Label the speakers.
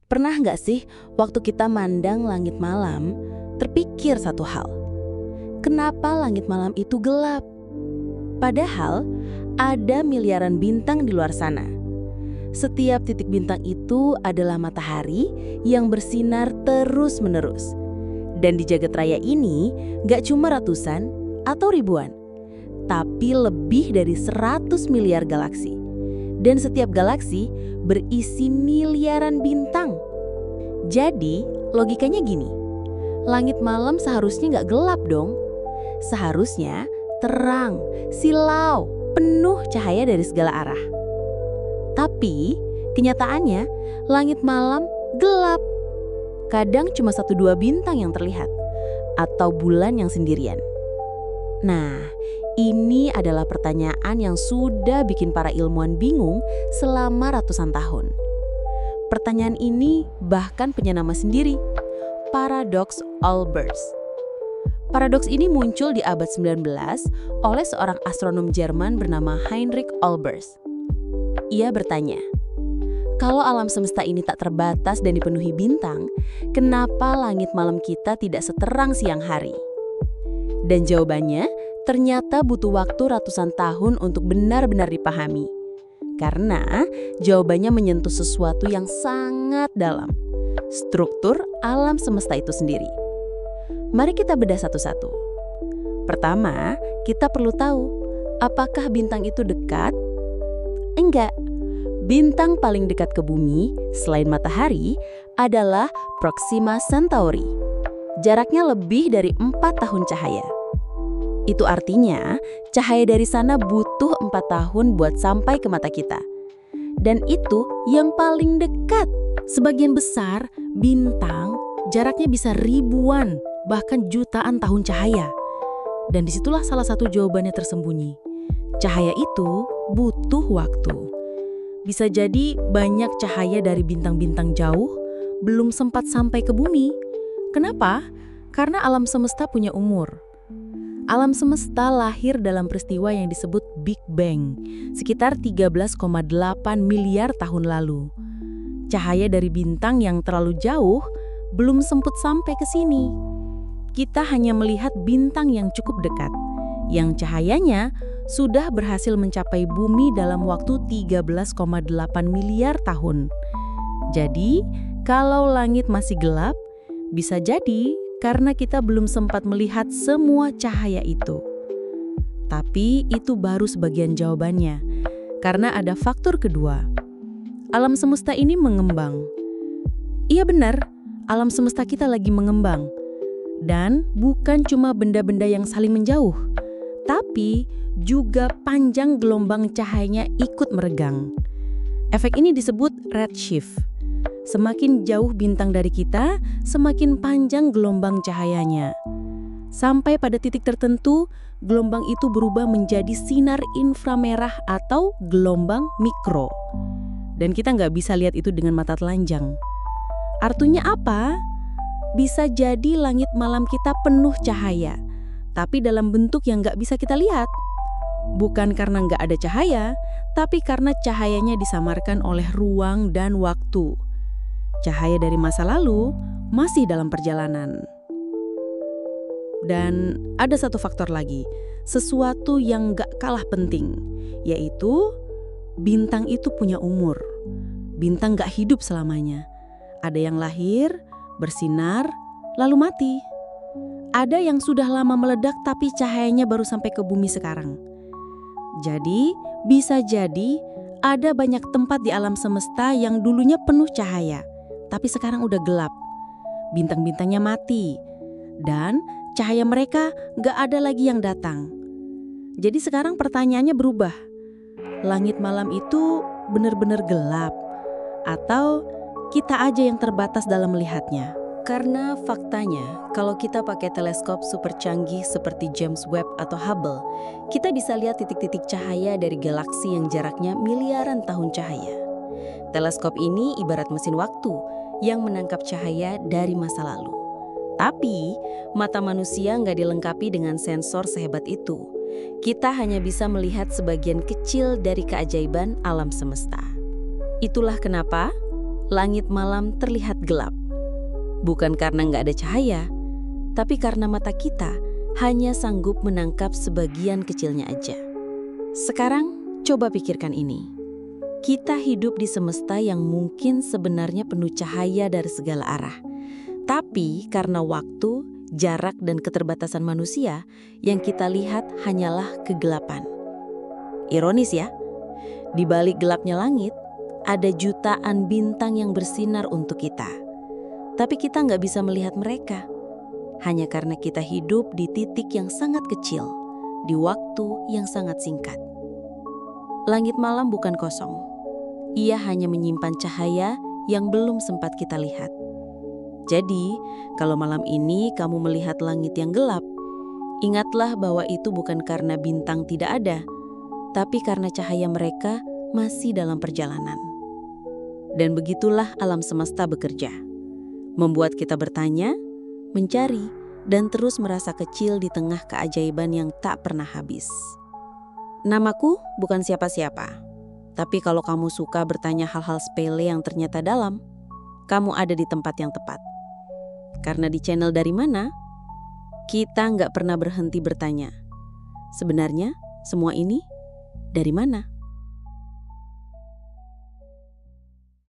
Speaker 1: Pernah nggak sih waktu kita mandang langit malam, terpikir satu hal. Kenapa langit malam itu gelap? Padahal ada miliaran bintang di luar sana. Setiap titik bintang itu adalah matahari yang bersinar terus-menerus. Dan di jagat raya ini nggak cuma ratusan atau ribuan, tapi lebih dari 100 miliar galaksi. Dan setiap galaksi berisi miliaran bintang. Jadi, logikanya gini. Langit malam seharusnya nggak gelap dong. Seharusnya terang, silau, penuh cahaya dari segala arah. Tapi, kenyataannya langit malam gelap. Kadang cuma 1-2 bintang yang terlihat, atau bulan yang sendirian. Nah, ini adalah pertanyaan yang sudah bikin para ilmuwan bingung selama ratusan tahun. Pertanyaan ini bahkan punya nama sendiri, Paradox Olbers. Paradoks ini muncul di abad 19 oleh seorang astronom Jerman bernama Heinrich Olbers. Ia bertanya, kalau alam semesta ini tak terbatas dan dipenuhi bintang, kenapa langit malam kita tidak seterang siang hari? Dan jawabannya ternyata butuh waktu ratusan tahun untuk benar-benar dipahami. Karena jawabannya menyentuh sesuatu yang sangat dalam, struktur alam semesta itu sendiri. Mari kita bedah satu-satu. Pertama, kita perlu tahu, apakah bintang itu dekat? Enggak. Bintang paling dekat ke bumi, selain matahari, adalah Proxima Centauri. Jaraknya lebih dari 4 tahun cahaya. Itu artinya, cahaya dari sana butuh 4 tahun buat sampai ke mata kita. Dan itu yang paling dekat. Sebagian besar, bintang jaraknya bisa ribuan, bahkan jutaan tahun cahaya. Dan disitulah salah satu jawabannya tersembunyi. Cahaya itu butuh waktu. Bisa jadi banyak cahaya dari bintang-bintang jauh belum sempat sampai ke bumi. Kenapa? Karena alam semesta punya umur. Alam semesta lahir dalam peristiwa yang disebut Big Bang, sekitar 13,8 miliar tahun lalu. Cahaya dari bintang yang terlalu jauh belum sempat sampai ke sini. Kita hanya melihat bintang yang cukup dekat, yang cahayanya sudah berhasil mencapai bumi dalam waktu 13,8 miliar tahun. Jadi, kalau langit masih gelap, bisa jadi karena kita belum sempat melihat semua cahaya itu. Tapi itu baru sebagian jawabannya, karena ada faktor kedua. Alam semesta ini mengembang. Iya benar, alam semesta kita lagi mengembang. Dan bukan cuma benda-benda yang saling menjauh, tapi juga panjang gelombang cahayanya ikut meregang. Efek ini disebut redshift. Semakin jauh bintang dari kita, semakin panjang gelombang cahayanya. Sampai pada titik tertentu, gelombang itu berubah menjadi sinar inframerah atau gelombang mikro. Dan kita nggak bisa lihat itu dengan mata telanjang. Artinya apa? Bisa jadi langit malam kita penuh cahaya, tapi dalam bentuk yang nggak bisa kita lihat. Bukan karena nggak ada cahaya, tapi karena cahayanya disamarkan oleh ruang dan waktu. Cahaya dari masa lalu masih dalam perjalanan. Dan ada satu faktor lagi, sesuatu yang gak kalah penting, yaitu bintang itu punya umur. Bintang gak hidup selamanya. Ada yang lahir, bersinar, lalu mati. Ada yang sudah lama meledak tapi cahayanya baru sampai ke bumi sekarang. Jadi, bisa jadi ada banyak tempat di alam semesta yang dulunya penuh cahaya, tapi sekarang udah gelap. Bintang-bintangnya mati. Dan cahaya mereka gak ada lagi yang datang. Jadi sekarang pertanyaannya berubah. Langit malam itu benar-benar gelap? Atau kita aja yang terbatas dalam melihatnya? Karena faktanya, kalau kita pakai teleskop super canggih seperti James Webb atau Hubble, kita bisa lihat titik-titik cahaya dari galaksi yang jaraknya miliaran tahun cahaya. Teleskop ini ibarat mesin waktu yang menangkap cahaya dari masa lalu. Tapi, mata manusia nggak dilengkapi dengan sensor sehebat itu. Kita hanya bisa melihat sebagian kecil dari keajaiban alam semesta. Itulah kenapa langit malam terlihat gelap. Bukan karena nggak ada cahaya, tapi karena mata kita hanya sanggup menangkap sebagian kecilnya aja. Sekarang, coba pikirkan ini. Kita hidup di semesta yang mungkin sebenarnya penuh cahaya dari segala arah. Tapi karena waktu, jarak, dan keterbatasan manusia, yang kita lihat hanyalah kegelapan. Ironis ya, di balik gelapnya langit, ada jutaan bintang yang bersinar untuk kita. Tapi kita nggak bisa melihat mereka, hanya karena kita hidup di titik yang sangat kecil, di waktu yang sangat singkat. Langit malam bukan kosong. Ia hanya menyimpan cahaya yang belum sempat kita lihat. Jadi, kalau malam ini kamu melihat langit yang gelap, ingatlah bahwa itu bukan karena bintang tidak ada, tapi karena cahaya mereka masih dalam perjalanan. Dan begitulah alam semesta bekerja. Membuat kita bertanya, mencari, dan terus merasa kecil di tengah keajaiban yang tak pernah habis. Namaku bukan siapa-siapa, tapi kalau kamu suka bertanya hal-hal sepele yang ternyata dalam, kamu ada di tempat yang tepat. Karena di channel Dari Mana, kita nggak pernah berhenti bertanya, sebenarnya semua ini dari mana?